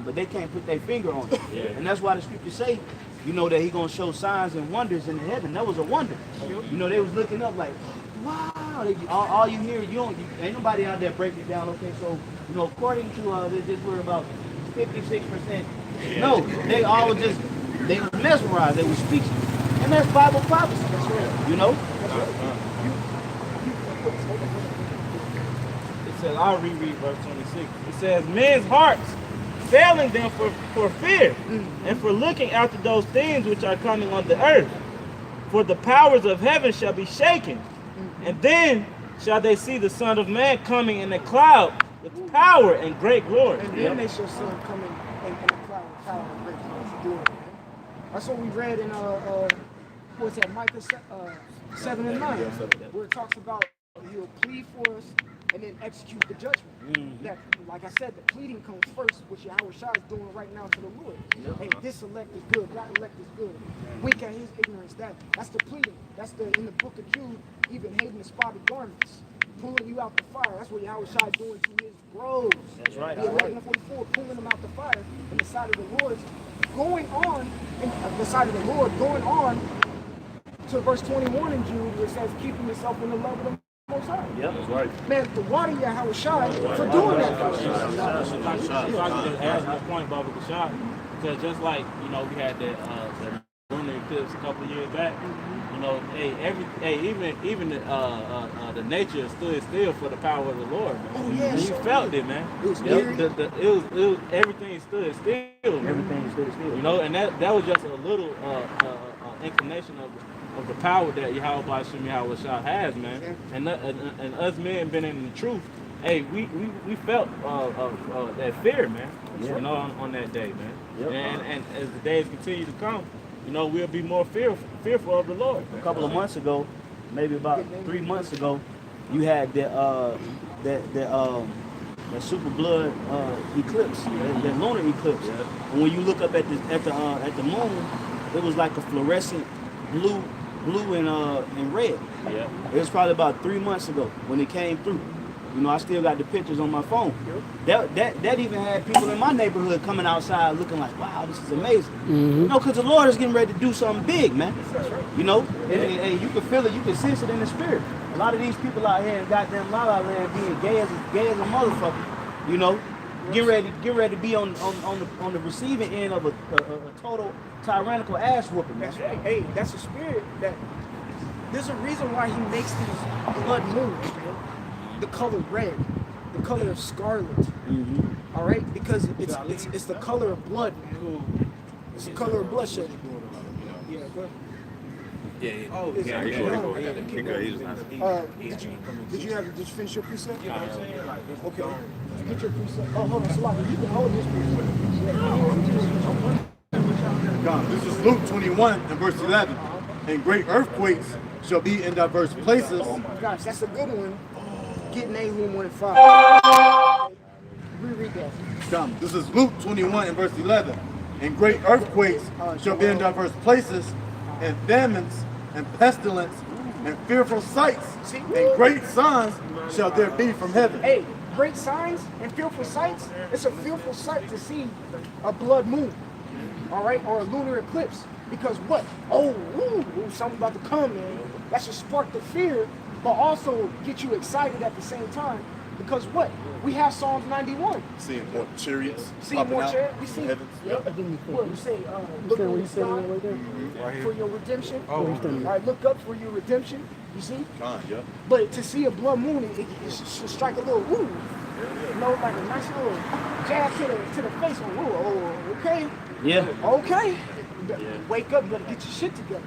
but they can't put their finger on it. Yeah. And that's why the scriptures say, you know, that he gonna show signs and wonders in the heaven. That was a wonder. You know, they was looking up like, wow. All you hear, ain't nobody out there breaking it down. Okay, so you know, according to this, we're about 56%. No, they all just they were mesmerized. They were speechless, and that's Bible prophecy. That's right. You know. It says, I'll reread verse 26. It says, men's hearts failing them for fear and for looking after those things which are coming on the earth. For the powers of heaven shall be shaken, and then shall they see the Son of Man coming in a cloud with power and great glory. And then they shall see him coming in a cloud with power and great glory. That's what we read in what's that, Micah 7 and 9, where it talks about he'll plead for us and then execute the judgment. That, like I said, the pleading comes first, which Yahushua is doing right now to the Lord. Hey, this elect is good, that elect is good. Wink at his ignorance. That's the pleading. That's in the book of Jude, even hating the spotted garments, pulling you out the fire. That's what Yahushua is doing to his bros. That's right. The 1144, pulling them out the fire, and the side of the Lord going on, to verse 21 in Jude, where it says, keeping yourself in the love of the Most High. Yep, that's right. Man, the water Yahushua for doing that. If I could just add this point, Baba Kashad, because just like, you know, we had that lunar eclipse a couple of years back, you know, even the nature stood still for the power of the Lord, man. Oh, yeah, You felt it, man. It was eerie. Everything stood still. Everything stood still. You know, and that was just a little inclination of the power that Yahweh Shah has, man. And us men been in the truth. Hey, we felt that fear, man. You know, on that day, man. Yep. And as the days continue to come, you know, we'll be more fearful of the Lord. A couple of months ago, maybe about 3 months ago, you had that super blood eclipse, that lunar eclipse. Yeah. And when you look up at the moon, it was like a fluorescent blue and red. Yeah. It was probably about 3 months ago when it came through. You know, I still got the pictures on my phone. That even had people in my neighborhood coming outside looking like, wow, this is amazing. You know, because the Lord is getting ready to do something big, man. You know, and you can feel it, you can sense it in the spirit. A lot of these people out here in goddamn La La Land being gay as a motherfucker, you know, get ready to be on the receiving end of a total tyrannical ass whooping. That's right. Hey, that's a spirit that there's a reason why he makes these blood moons, man. The color red, the color of scarlet. All right, because it's the color of blood, man. It's the color of bloodshed. Yeah, go ahead. Yeah. Oh, Yeah, did you finish your precept? You know what I'm saying? Like, Okay. Get your precept. Oh, hold on, Salaki, you can hold this precept. God, this is Luke 21 and verse 11. And great earthquakes shall be in diverse places. Oh my gosh, that's a good one. Get Nahum 1 and 5. Reread that. God, this is Luke 21 and verse 11. And great earthquakes shall be in diverse places, and famines and pestilence and fearful sights, and great signs shall there be from heaven. Hey, great signs and fearful sights. It's a fearful sight to see a blood moon, all right, or a lunar eclipse. Because what? Something about to come, man. That should spark the fear, but also get you excited at the same time. Because what? We have Psalms 91. Seeing more chariots. Seeing more chariots. We see. heavens. What you say? Look at the sky for your redemption. All right, look up for your redemption. You see? But to see a blood moon, it should strike a little woo. You know, like a nice little jab to the face. Oh, okay. Yeah. Okay. Wake up, you better get your shit together.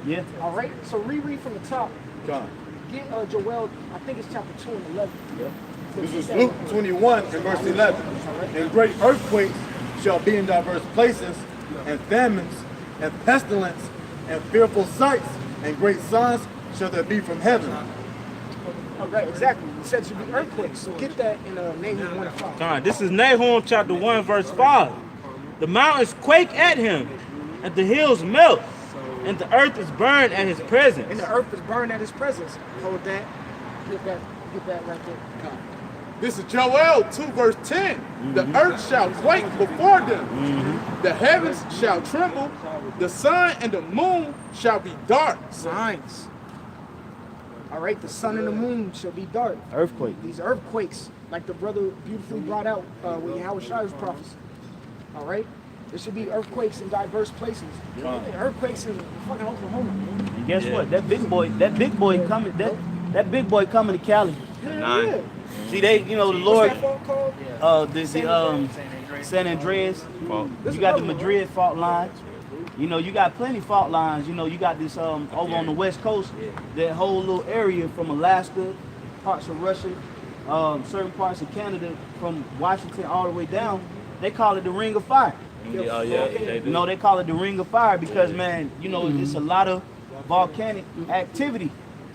Yeah. All right. So reread from the top. God. Get Joel. I think it's chapter 2 and 11. Yeah. This is Luke 21 and verse 11. And great earthquakes shall be in diverse places, and famines, and pestilence, and fearful sights, and great signs shall there be from heaven. All right, exactly. It said to be earthquakes. So get that in Nahum 1 and 5. Come on, this is Nahum chapter 1, verse 5. The mountains quake at him, and the hills melt, and the earth is burned at his presence. And the earth is burned at his presence. Hold that. Get that right there. This is Joel 2 verse 10. The earth shall quake before them. The heavens shall tremble. The sun and the moon shall be dark. Signs. All right, the sun and the moon shall be dark. Earthquake. These earthquakes, like the brother beautifully brought out with Howard Shire's prophecy. All right, there should be earthquakes in diverse places. Earthquakes in fucking Oklahoma. And guess what? That big boy coming. That big boy coming to Cali. Yeah. See, they, you know, the What's Lord, that fault called? the San Andreas. You got the Madrid fault line. You know, you got plenty fault lines. You know, you got this over on the West Coast, that whole little area from Alaska, parts of Russia, certain parts of Canada, from Washington all the way down. They call it the Ring of Fire. Oh yeah, they do. You know, they call it the Ring of Fire because, man, you know, it's a lot of volcanic activity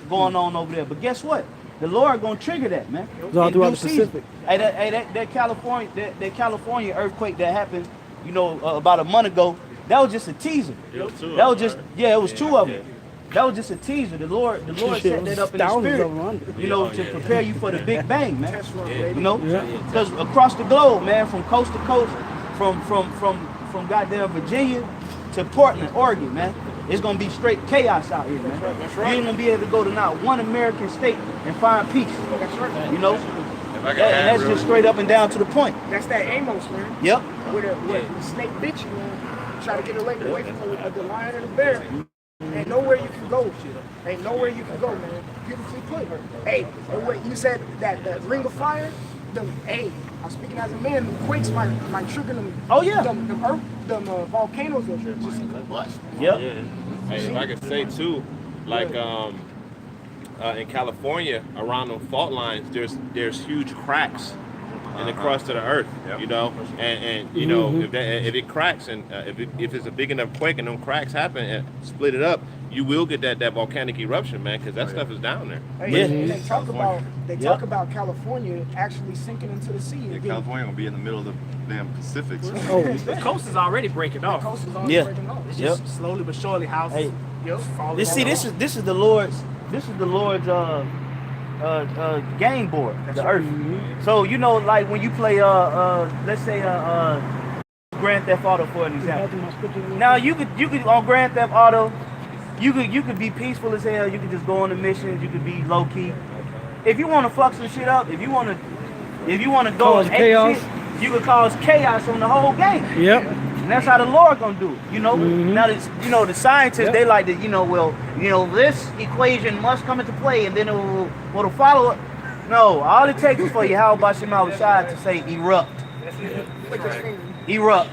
going on over there. But guess what? The Lord gonna trigger that, man. It's all In throughout due the season. Pacific. Hey, that California earthquake that happened, you know, about a month ago, that was just a teaser. That was just, it was two of them. That was just a teaser. The Lord set that up in the Thousands spirit, of them under. you know, to prepare you for the big bang, man. You know, because across the globe, man, from coast to coast, from goddamn Virginia to Portland, Oregon, man, it's gonna be straight chaos out here, man. You ain't gonna be able to go to not one American state and find peace. You know, and that's just straight up and down to the point. That's that Amos, man. Yep. Where the snake bit you, man. Try to get away from the lion and the bear. Ain't nowhere you can go. Ain't nowhere you can go, man. Beautifully put. Hey, and what you said that the Ring of Fire. Hey, I'm speaking as a man. The quakes might trigger them. Oh yeah. Them volcanoes are just bust. Yep. Hey, if I could say too, like in California, around the fault lines, there's huge cracks in the crust of the earth. You know, and you know if it cracks and if it's a big enough quake and them cracks happen and split it up, you will get that volcanic eruption, man, because that stuff is down there. Hey, they talk about California actually sinking into the sea. Yeah, California will be in the middle of the damn Pacific. Oh, The coast is already breaking off. Coast is already breaking off. It's just slowly but surely houses. Hey, falling this is the Lord's game board, the earth. So you know, like when you play let's say Grand Theft Auto for an example. Now you could on Grand Theft Auto, you could be peaceful as hell. You could just go on the missions. You could be low key. If you want to fuck some shit up, if you want to go Cause and chaos. shit, you could cause chaos on the whole game. Yep. And that's how the Lord gonna do it, you know. Now, the scientists, they like to, this equation must come into play, and then it'll follow it. No, all it takes is for Yahweh Shem Shai to say erupt, erupt.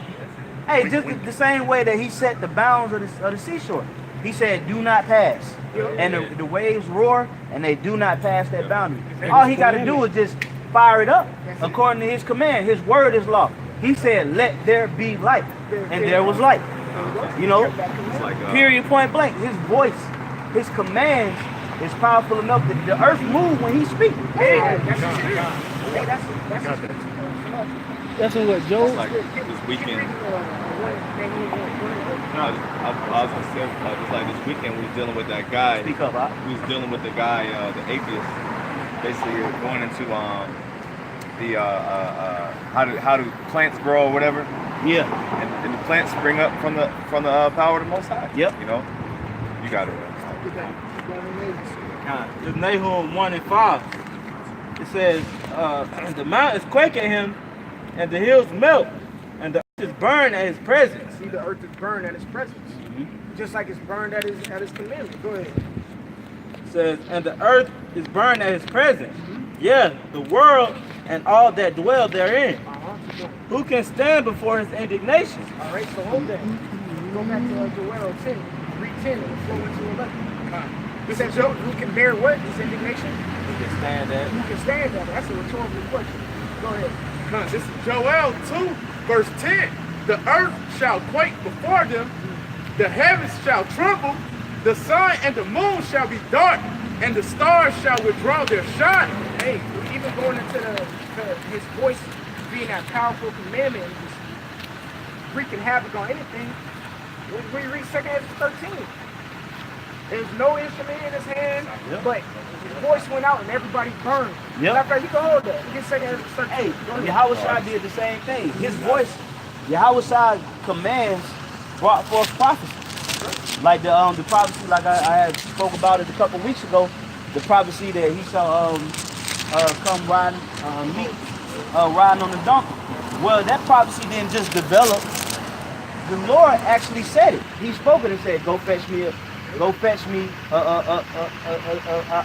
Hey, just the same way that He set the bounds of the seashore. He said, "Do not pass," and the waves roar, and they do not pass that boundary. All He got to do is just fire it up according to His command. His word is law. He said, "Let there be light," and there was light. You know, period, point blank. His voice, His commands is powerful enough that the earth moves when He speaks. That's what Joe. Like this weekend. No, I was gonna say, just like this weekend, we was dealing with that guy. Speak up, huh? We was dealing with the guy, the atheist, basically going into how do plants grow or whatever. Yeah. And the plants spring up from the power of the Most High. Yep. You know, you got it. It's Nahum 1:5. It says, the mountains quake at Him, and the hills melt, and the earth is burned at His presence. See, the earth is burned at His presence, just like it's burned at His commandment. Go ahead. It says, and the earth is burned at His presence. Yeah, the world and all that dwell therein. Who can stand before His indignation? All right, so hold that. Go back to Joel 10, read 10 and flow into 11. It says, who can bear what? His indignation? Who can stand that? Who can stand that? That's a rhetorical question. Go ahead. This is Joel 2 verse 10. The earth shall quake before them. The heavens shall tremble. The sun and the moon shall be dark, and the stars shall withdraw their shine. Hey, we're even going into His voice being that powerful commandment and just wreaking havoc on anything. When you read 2 Ezra 13, There's no instrument in his hand, but his voice went out and everybody burned. Yep. Matter of fact, you can hold that. You can say that. Hey, Yahushua did the same thing. His voice, Yahushua commands brought forth prophecy. Like the prophecy, like I had spoke about it a couple weeks ago, the prophecy that he saw come riding riding on the donkey. Well, that prophecy didn't just develop. The Lord actually said it. He spoke it and said, "Go fetch me a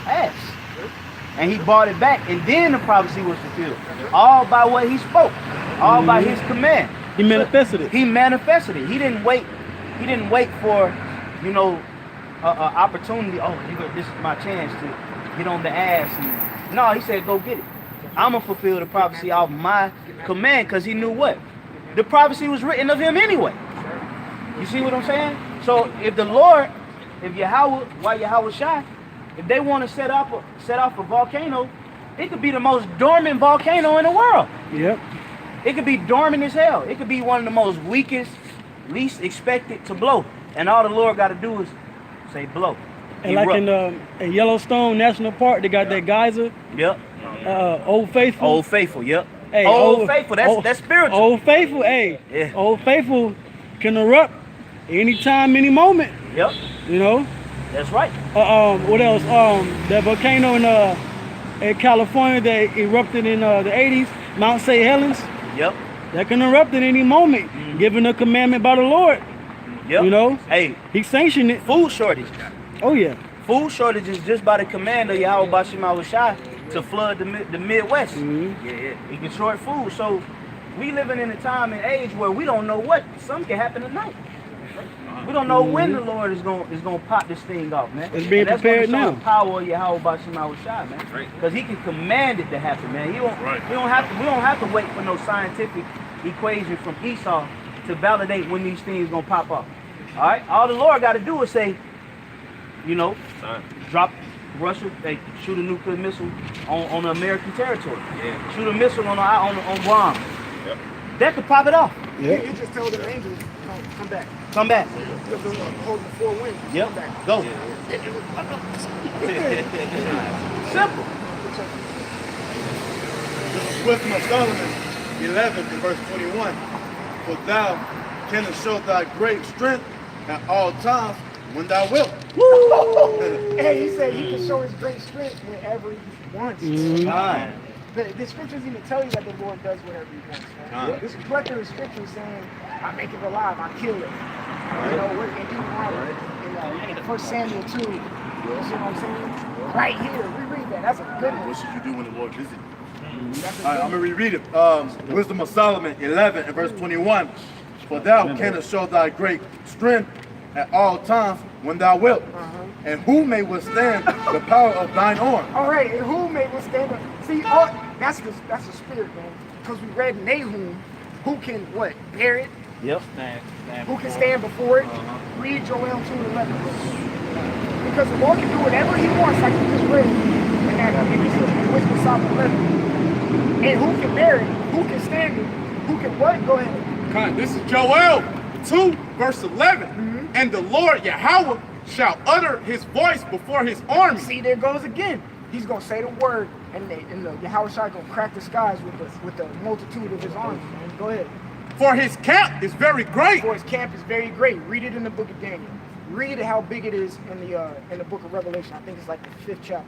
ass." And he brought it back, and then the prophecy was fulfilled. All by what he spoke, all by his command. He manifested it. He manifested it. He didn't wait. He didn't wait for, you know, opportunity. Oh, this is my chance to get on the ass. And, no, he said, "Go get it. I'm gonna fulfill the prophecy off my command," because he knew what the prophecy was written of him anyway. You see what I'm saying? So if the Lord, if Yahweh, why Yahweh Shai, if they want to set off a volcano, it could be the most dormant volcano in the world. Yep. It could be dormant as hell. It could be one of the most weakest, least expected to blow. And all the Lord got to do is say blow. And like in Yellowstone National Park, they got that geyser. Yep. Old Faithful. Old Faithful, yep. Hey, Old Faithful, that's spiritual. Old Faithful, hey. Yeah. Old Faithful can erupt anytime, any moment. Yep. You know? That's right. What else? That volcano in California that erupted in the 80s, Mount St. Helens. Yep. That can erupt at any moment, given a commandment by the Lord. Yep. You know? Hey, He sanctioned it. food shortage. Oh, yeah. Food shortages just by the command of Yahweh Bashim Shai to flood the Midwest. Yeah, he can short food. So we living in a time and age where we don't know what. Something can happen tonight. We don't know when the Lord is gonna pop this thing off, man. It's being and that's prepared gonna show now. the power of Yahweh Bashim Shai, man. Because he can command it to happen, man. We don't have to wait for no scientific equation from Esau to validate when these things gonna pop up. All right, all the Lord got to do is say, you know, drop Russia, they shoot a nuclear missile on American territory. Yeah. Shoot a missile on Guam. Yep. That could pop it off. He just told the angels, come back. Come back. Hold the four winds. Yep. Come back. Go. Simple. Wisdom of Solomon 11 and verse 21. For thou canst show thy great strength at all times when thou wilt. Hey, he said he can show his great strength whenever he wants. Fine. The scriptures even tell you that the Lord does whatever he wants. Man. There's a plethora of scriptures saying, I make it alive, I kill it. You know, we're in Deuteronomy, in 1 Samuel 2. You see what I'm saying? Right here, reread that. That's a good one. What should you do when the Lord visits you? All right, I'm going to reread it. Wisdom of Solomon 11 and verse 21. For thou canst show thy great strength at all times when thou wilt. And who may withstand the power of thine arm? All right, and who may withstand it? See, that's the spirit, man. Because we read Nahum, who can what? Bear it? Yep. Who can stand before it? Read Joel 2:11. Because the Lord can do whatever he wants, like we just read in that Wisdom of Solomon 11. And who can bear it? Who can stand it? Who can what? Go ahead. This is Joel 2, verse 11. And the Lord Yahweh shall utter his voice before his army. See, there goes again. He's going to say the word, and the Yahweh Shai going to crack the skies with the multitude of his army. Man. Go ahead. For his camp is very great. For his camp is very great. Read it in the book of Daniel. Read how big it is in the book of Revelation. I think it's like the 5th chapter.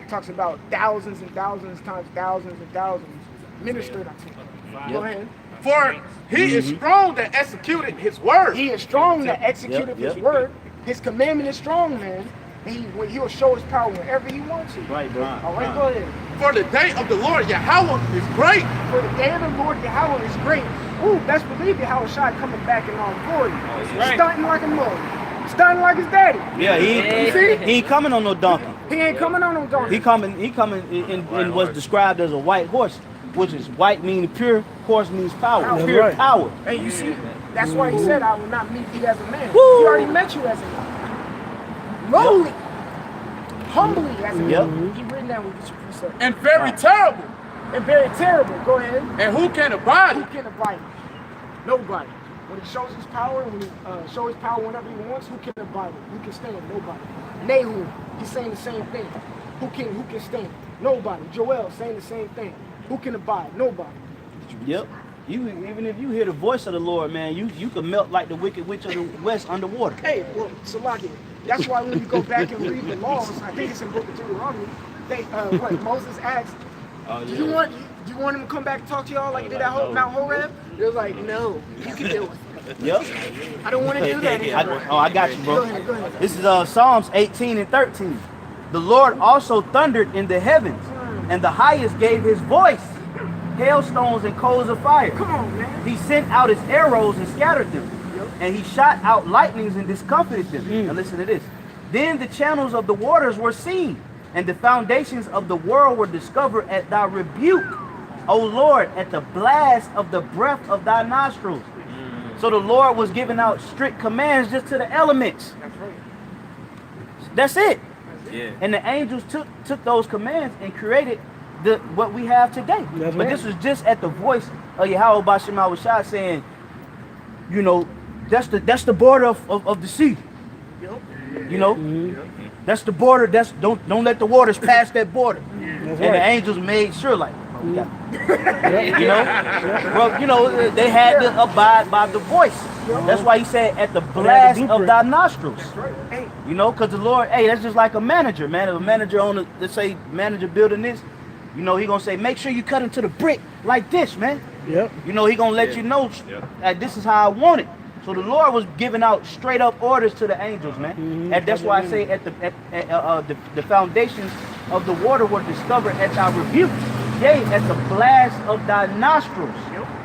It talks about thousands and thousands times thousands and thousands ministered unto him. Go ahead. For he is strong that executed his word. He is strong that executed his word. His commandment is strong, man. He'll show his power wherever he wants to. Right, bro. All right, go ahead. For the day of the Lord Yahweh is great. For the day of the Lord Yahweh is great. Ooh, best believe Yahweh Shai coming back in all glory. Stunting like a mother. Stunting like his daddy. Yeah, he ain't coming on no donkey. He ain't coming on no donkey. He coming in what's described as a white horse, which is white meaning pure, horse means power, pure power. And you see, that's why he said, I will not meet thee as a man. Woo! He already met you as a man. Lowly. Humbly as a man. Keep reading that with you said. And very terrible. And very terrible. Go ahead. And who can abide Who it? can abide it? Nobody. When he shows his power, when he shows his power whenever he wants, who can abide it? Who can stand? Nobody. Nahum, he's saying the same thing. Who can stand? Nobody. Joel saying the same thing. Who can abide? Nobody. Yep. Even if you hear the voice of the Lord, man, you can melt like the wicked witch of the west underwater. Hey, well, Salaki, that's why when you go back and read the laws, I think it's in Book of Deuteronomy, what Moses asked, do you want him to come back and talk to y'all like he did at Mount Horeb? They was like, no, you can deal with it. Yep. I don't want to do that anymore. I got you, bro. Go ahead. This is Psalms 18 and 13. The Lord also thundered in the heavens, and the highest gave his voice, hailstones and coals of fire. Come on, man. He sent out his arrows and scattered them, and he shot out lightnings and discomfited them. Now listen to this. Then the channels of the waters were seen, and the foundations of the world were discovered at thy rebuke, O Lord, at the blast of the breath of thy nostrils. So the Lord was giving out strict commands just to the elements. That's it. Yeah. And the angels took those commands and created what we have today. That's But right. this was just at the voice of Yahweh Bashem Awashai saying, you know, that's the border of the sea. You know, that's the border. Don't let the waters pass that border. And the angels made sure, like, oh, we got you know, well, you know, they had to abide by the voice. That's why he said at the blast of thy nostrils. You know, because the Lord, hey, that's just like a manager, man. If a manager let's say manager building this, you know, he gonna say, make sure you cut into the brick like this, man. Yep. You know, he gonna let you know that this is how I want it. So the Lord was giving out straight up orders to the angels, man. And that's why I say the foundations of the water were discovered at thy rebuke. Yea, at the blast of thy nostrils.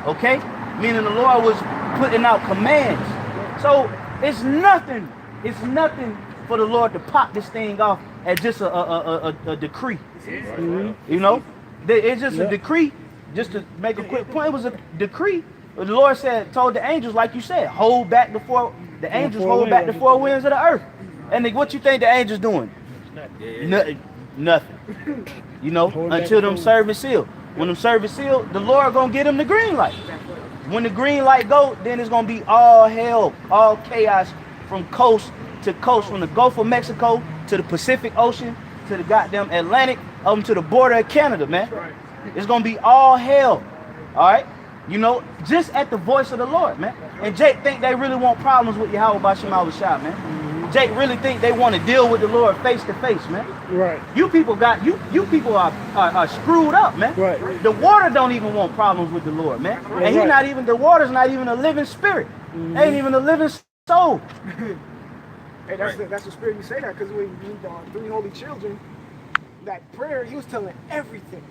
Okay? Meaning the Lord was putting out commands. So it's nothing for the Lord to pop this thing off as just a decree. You know? It's just a decree. Just to make a quick point, it was a decree. The Lord told the angels, like you said, hold back the four winds of the earth. And what you think the angels doing? Nothing. You know, until them servants seal. When them servants seal, the Lord gonna get them the green light. When the green light go, then it's gonna be all hell, all chaos from coast to coast, from the Gulf of Mexico to the Pacific Ocean to the goddamn Atlantic, to the border of Canada, man. It's gonna be all hell. All right. You know, just at the voice of the Lord, man. And Jake think they really want problems with Yahweh Bashem Awashai, man. Jake really think they want to deal with the Lord face to face, man. Right. You people are screwed up, man. Right. The water don't even want problems with the Lord, man. And he's not even, the water's not even a living spirit. Ain't even a living soul. Hey, that's the spirit you say that, because when you read the three holy children, that prayer, he was telling everything.